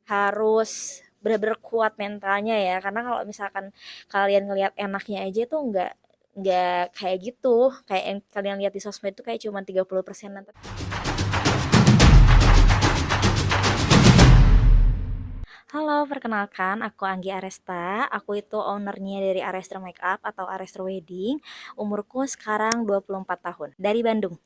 harus bener-bener kuat mentalnya ya, karena kalau misalkan kalian ngelihat enaknya aja tuh nggak kayak gitu, kayak yang kalian lihat di sosmed itu kayak cuma 30%-an. Halo, perkenalkan aku Anggi Aresta. Aku itu ownernya dari Aresta Makeup atau Aresta Wedding. Umurku sekarang 24 tahun. Dari Bandung.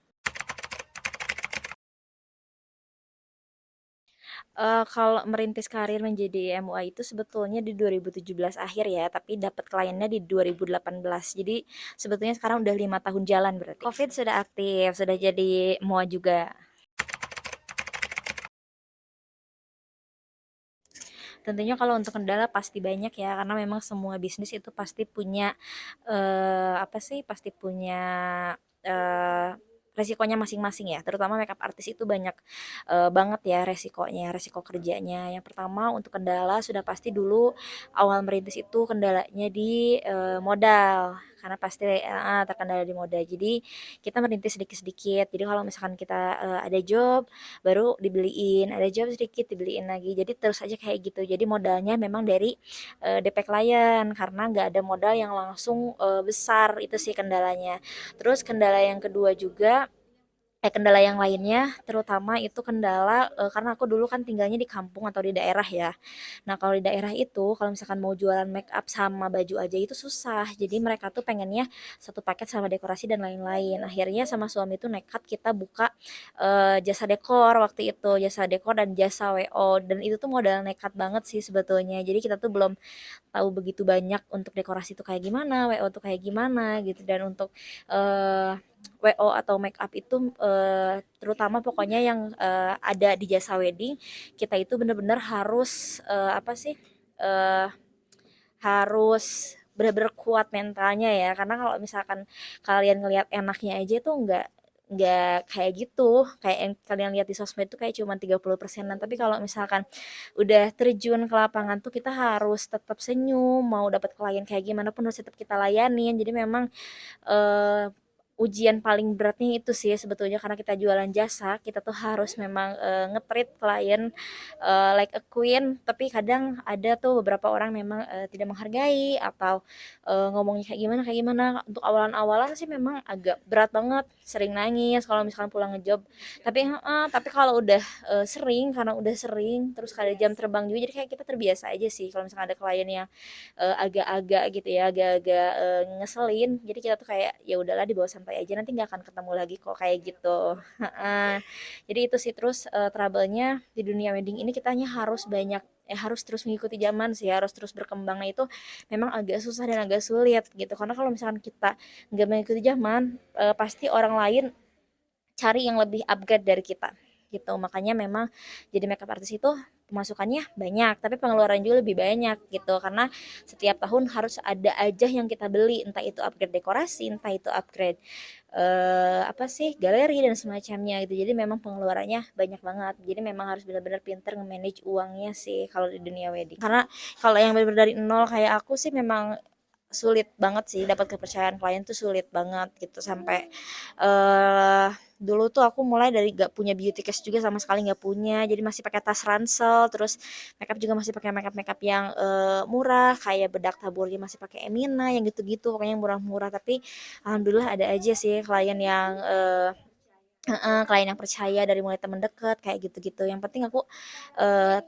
Kalau merintis karir menjadi MUA itu sebetulnya di 2017 akhir ya, tapi dapat kliennya di 2018. Jadi sebetulnya sekarang udah 5 tahun jalan berarti. COVID sudah aktif, sudah jadi MUA juga. Tentunya kalau untuk kendala pasti banyak ya, karena memang semua bisnis itu pasti punya apa sih? Pasti punya eh, resikonya masing-masing ya. Terutama makeup artis itu banyak banget ya resikonya, resiko kerjanya. Yang pertama untuk kendala sudah pasti dulu awal merintis itu kendalanya di modal. Karena pasti terkendala di modal. Jadi kita merintis sedikit-sedikit. Jadi kalau misalkan kita ada job baru dibeliin, ada job sedikit dibeliin lagi, jadi terus aja kayak gitu. Jadi modalnya memang dari DP klien, karena nggak ada modal yang langsung besar, itu sih kendalanya. Terus kendala yang kedua juga, kendala yang lainnya terutama itu kendala, karena aku dulu kan tinggalnya di kampung atau di daerah ya. Nah, kalau di daerah itu kalau misalkan mau jualan make up sama baju aja itu susah. Jadi mereka tuh pengennya satu paket sama dekorasi dan lain-lain. Akhirnya sama suami tuh nekat kita buka jasa dekor waktu itu, jasa dekor dan jasa WO, dan itu tuh modal nekat banget sih sebetulnya. Jadi kita tuh belum tahu begitu banyak untuk dekorasi tuh kayak gimana, WO tuh kayak gimana gitu, dan untuk eh WO atau make up itu terutama pokoknya yang ada di jasa wedding, kita itu bener-bener harus apa sih? eh harus bener-bener kuat mentalnya ya, karena kalau misalkan kalian ngelihat enaknya aja tuh nggak kayak gitu, kayak yang kalian lihat di sosmed itu kayak cuma 30%-an, tapi kalau misalkan udah terjun ke lapangan tuh kita harus tetap senyum, mau dapat klien kayak gimana pun harus tetap kita layanin. Jadi memang eh, ujian paling beratnya itu sih sebetulnya, karena kita jualan jasa, kita tuh harus memang nge-treat klien like a queen, tapi kadang ada tuh beberapa orang memang tidak menghargai atau ngomongnya kayak gimana. Untuk awalan-awalan sih memang agak berat banget, sering nangis kalau misalkan pulang ngejob, tapi kalau udah sering, karena udah sering terus kada jam terbang juga, jadi kayak kita terbiasa aja sih kalau misalkan ada klien yang agak-agak gitu ya, agak-agak ngeselin, jadi kita tuh kayak ya udahlah, dibawa santai aja, nanti nggak akan ketemu lagi kok kayak gitu. Heeh. Jadi itu sih. Terus trouble-nya di dunia wedding ini kitanya harus banyak, harus terus mengikuti zaman sih, harus terus berkembang. Nah itu memang agak susah dan agak sulit gitu, karena kalau misalkan kita nggak mengikuti zaman, pasti orang lain cari yang lebih upgrade dari kita gitu. Makanya memang jadi makeup artist itu pemasukannya banyak, tapi pengeluaran juga lebih banyak gitu, karena setiap tahun harus ada aja yang kita beli, entah itu upgrade dekorasi, entah itu upgrade apa sih, galeri dan semacamnya gitu. Jadi memang pengeluarannya banyak banget. Jadi memang harus benar-benar pinter nge-manage uangnya sih kalau di dunia wedding. Karena kalau yang benar-benar dari nol kayak aku sih memang sulit banget sih, dapat kepercayaan klien tuh sulit banget gitu. Sampai eh dulu tuh aku mulai dari gak punya beauty case juga, sama sekali nggak punya, jadi masih pakai tas ransel. Terus makeup juga masih pakai makeup makeup yang murah, kayak bedak taburnya masih pakai Emina yang gitu-gitu, pokoknya yang murah-murah. Tapi alhamdulillah ada aja sih klien yang heeh, klien yang percaya dari mulai temen deket kayak gitu-gitu. Yang penting aku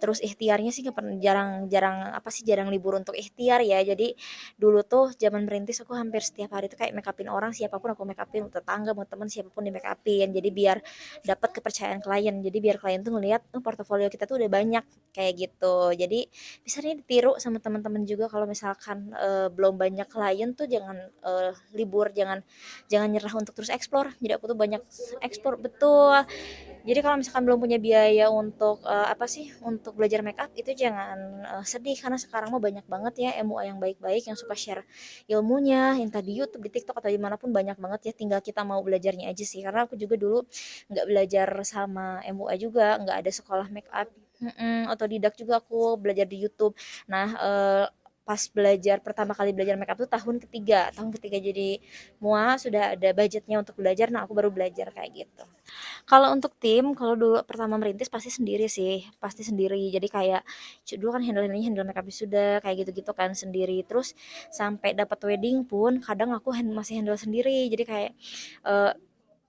terus ikhtiarnya sih, nggak pernah, jarang-jarang apa sih, jarang libur untuk ikhtiar ya. Jadi dulu tuh zaman merintis aku hampir setiap hari tuh kayak make upin orang, siapapun aku make upin, mau tetangga mau teman siapapun di make upin. Jadi biar dapat kepercayaan klien. Jadi biar klien tuh ngelihat, oh, portofolio kita tuh udah banyak kayak gitu. Jadi bisa nih ditiru sama teman-teman juga, kalau misalkan belum banyak klien tuh jangan libur, jangan jangan nyerah untuk terus explore. Jadi aku tuh banyak ekspor, betul. Jadi kalau misalkan belum punya biaya untuk apa sih, untuk belajar make up, itu jangan sedih, karena sekarang mah banyak banget ya MUA yang baik-baik yang suka share ilmunya, entah di YouTube, di TikTok atau dimanapun, banyak banget ya. Tinggal kita mau belajarnya aja sih. Karena aku juga dulu nggak belajar sama MUA juga, nggak ada sekolah make up. Otodidak juga aku belajar di YouTube. Nah, pas belajar pertama kali belajar makeup tuh tahun ketiga jadi mua sudah ada budgetnya untuk belajar, nah aku baru belajar kayak gitu. Kalau untuk tim, kalau dulu pertama merintis pasti sendiri sih, pasti sendiri. Jadi kayak dulu kan handle makeup sudah kayak gitu-gitu kan sendiri. Terus sampai dapat wedding pun kadang aku masih handle sendiri. Jadi kayak eh,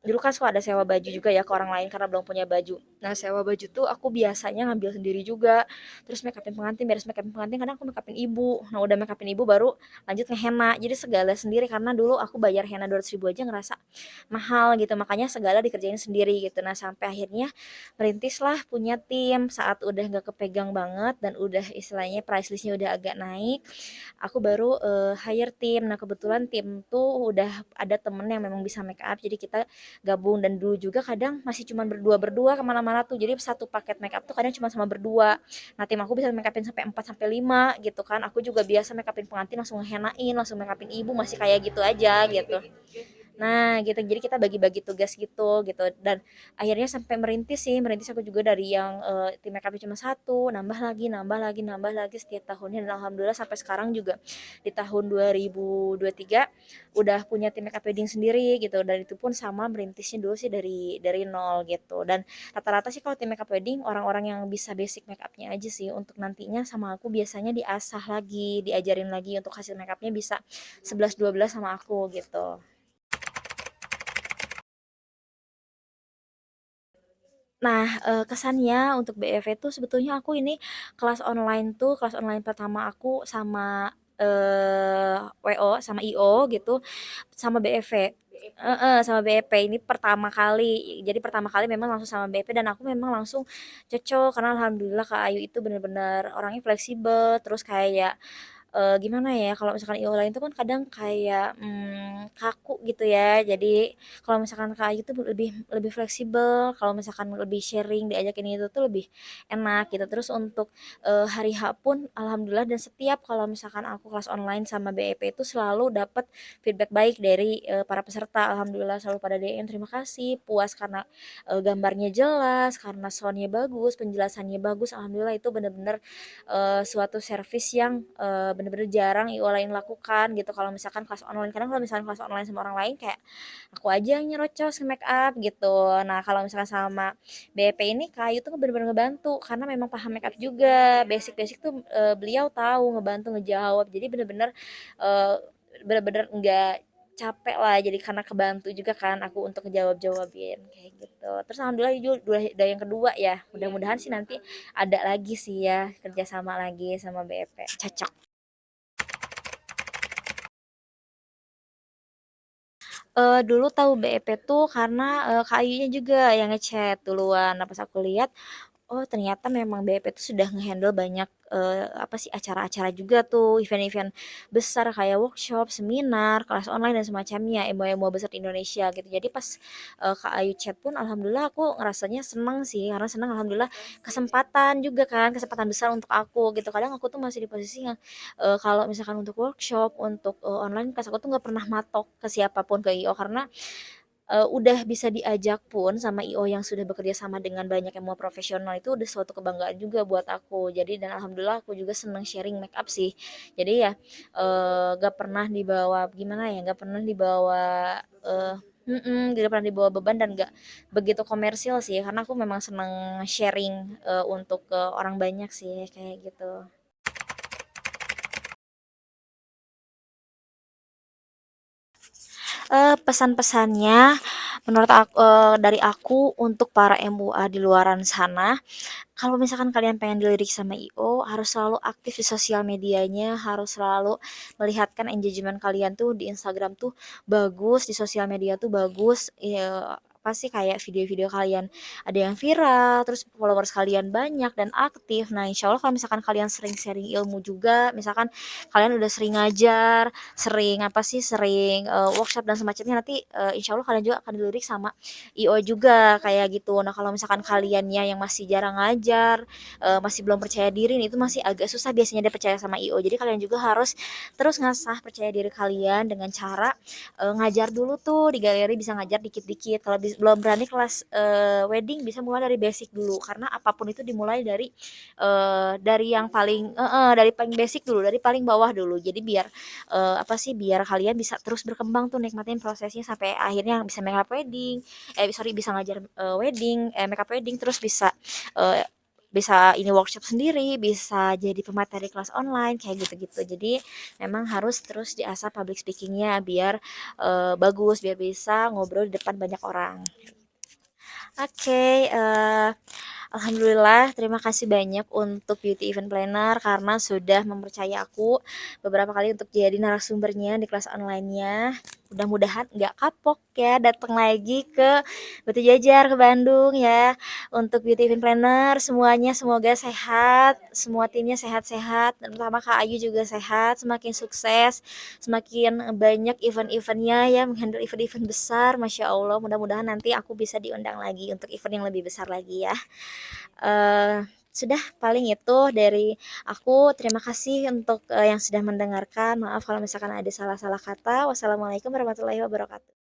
dulu kan suka ada sewa baju juga ya ke orang lain karena belum punya baju. Nah, sewa baju tuh aku biasanya ngambil sendiri juga. Terus beres makeupin pengantin kadang aku makeupin ibu. Nah, udah makeupin ibu baru lanjut ngehenna. Jadi segala sendiri karena dulu aku bayar henna 200 ribu aja ngerasa mahal gitu. Makanya segala dikerjain sendiri gitu. Nah, sampai akhirnya merintislah punya tim saat udah nggak kepegang banget dan udah istilahnya price listnya udah agak naik, aku baru hire tim. Nah, kebetulan tim tuh udah ada temen yang memang bisa make up, jadi kita gabung. Dan dulu juga kadang masih cuma berdua-berdua kemana-mana tuh, jadi satu paket make up tuh kadang cuma sama berdua. Nah, tim aku bisa make upin sampai 4 sampai 5 gitu kan. Aku juga biasa make upin pengantin langsung ngehenain, langsung make upin ibu, masih kayak gitu aja gitu. Nah, gitu. Jadi kita bagi-bagi tugas gitu dan akhirnya sampai merintis sih. Merintis aku juga dari yang tim makeup cuma satu, nambah lagi setiap tahunnya dan alhamdulillah sampai sekarang juga di tahun 2023 udah punya tim makeup wedding sendiri gitu dan itu pun sama merintisnya dulu sih dari nol gitu. Dan rata-rata sih kalau tim makeup wedding orang-orang yang bisa basic makeupnya aja sih, untuk nantinya sama aku biasanya diasah lagi, diajarin lagi untuk hasil makeupnya bisa 11 12 sama aku gitu. Nah, kesannya untuk BEV tuh sebetulnya aku ini kelas online pertama aku sama, WO, sama IO gitu, sama BEV. Heeh, sama BEP ini pertama kali. Jadi pertama kali memang langsung sama BEP dan aku memang langsung cocok karena alhamdulillah Kak Ayu itu bener-bener orangnya fleksibel, terus kayak gimana ya, kalau misalkan IO lain tuh kan kadang kayak, kaku gitu ya. Jadi kalau misalkan Kak Ayu tuh lebih lebih fleksibel, kalau misalkan lebih sharing, diajakin itu tuh lebih enak gitu. Terus untuk, hari H pun alhamdulillah dan setiap kalau misalkan aku kelas online sama BEP itu selalu dapat feedback baik dari, para peserta. Alhamdulillah selalu pada DM, "Terima kasih, puas karena, gambarnya jelas, karena soundnya bagus, penjelasannya bagus." Alhamdulillah itu bener-bener suatu service yang bener-bener jarang IO lain lakukan gitu kalau misalkan kelas online. Kadang kalau misalkan kelas online sama orang lain kayak aku aja yang nyerocos ke make up gitu. Nah, kalau misalkan sama BP ini Kak Ayu tuh bener-bener ngebantu karena memang paham make up juga, basic-basic tuh beliau tahu ngebantu ngejawab, jadi bener-bener eh, bener-bener enggak capek lah, jadi karena kebantu juga kan aku untuk ngejawab-jawabin kayak gitu. Terus alhamdulillah itu udah yang kedua ya, mudah-mudahan sih nanti ada lagi sih ya kerjasama lagi sama BP cocok. Dulu tahu BEP tuh karena Kak Ayunya juga yang ngechat duluan. Nah, pas aku lihat, oh ternyata memang BEP itu sudah ngehandle banyak apa sih acara-acara juga tuh, event-event besar kayak workshop, seminar, kelas online dan semacamnya, emo-emo besar di Indonesia gitu. Jadi pas Kak Ayu chat pun alhamdulillah aku ngerasanya seneng sih, karena seneng alhamdulillah kesempatan juga kan, kesempatan besar untuk aku gitu. Kadang aku tuh masih di posisi yang kalau misalkan untuk workshop, untuk online kelas aku tuh nggak pernah matok ke siapapun, ke IO karena udah bisa diajak pun sama IO yang sudah bekerja sama dengan banyak yang mau profesional itu udah suatu kebanggaan juga buat aku. Jadi dan alhamdulillah aku juga seneng sharing make up sih. Jadi ya gak pernah dibawa gimana ya, gak pernah dibawa gak pernah dibawa beban dan gak begitu komersil sih karena aku memang seneng sharing untuk ke orang banyak sih kayak gitu. Pesan-pesannya menurut aku dari aku untuk para MUA di luaran sana, kalau misalkan kalian pengen dilirik sama IO, harus selalu aktif di sosial medianya, harus selalu melihatkan engagement kalian tuh di Instagram tuh bagus, di sosial media tuh bagus, ya apa sih kayak video-video kalian ada yang viral, terus followers kalian banyak dan aktif. Nah, insya Allah kalau misalkan kalian sering sharing ilmu juga, misalkan kalian udah sering ngajar, sering apa sih, sering workshop dan semacamnya, nanti insya Allah kalian juga akan dilirik sama IO juga kayak gitu. Nah, kalau misalkan kaliannya yang masih jarang ngajar, masih belum percaya diri, nih, itu masih agak susah biasanya dia percaya sama IO. Jadi kalian juga harus terus ngasah percaya diri kalian dengan cara ngajar dulu tuh di galeri, bisa ngajar dikit-dikit. Kalau belum berani kelas wedding, bisa mulai dari basic dulu, karena apapun itu dimulai dari yang paling dari paling basic dulu, dari paling bawah dulu. Jadi biar apa sih, biar kalian bisa terus berkembang tuh, nikmatin prosesnya sampai akhirnya bisa makeup wedding, sorry, bisa ngajar wedding, makeup wedding, terus bisa eh, bisa ini workshop sendiri, bisa jadi pemateri kelas online kayak gitu-gitu. Jadi memang harus terus diasah public speakingnya biar bagus, biar bisa ngobrol di depan banyak orang. Oke, alhamdulillah terima kasih banyak untuk Beauty Event Planner karena sudah mempercayai aku beberapa kali untuk jadi narasumbernya di kelas online-nya. Mudah-mudahan nggak kapok ya datang lagi ke Batu Jajar ke Bandung ya. Untuk Beauty Event Planner semuanya semoga sehat, semua timnya sehat-sehat, dan terutama Kak Ayu juga sehat, semakin sukses, semakin banyak event-eventnya ya, menghandle event-event besar. Masya Allah, mudah-mudahan nanti aku bisa diundang lagi untuk event yang lebih besar lagi ya. Sudah paling itu dari aku. Terima kasih untuk yang sudah mendengarkan. Maaf kalau misalkan ada salah-salah kata. Wassalamualaikum warahmatullahi wabarakatuh.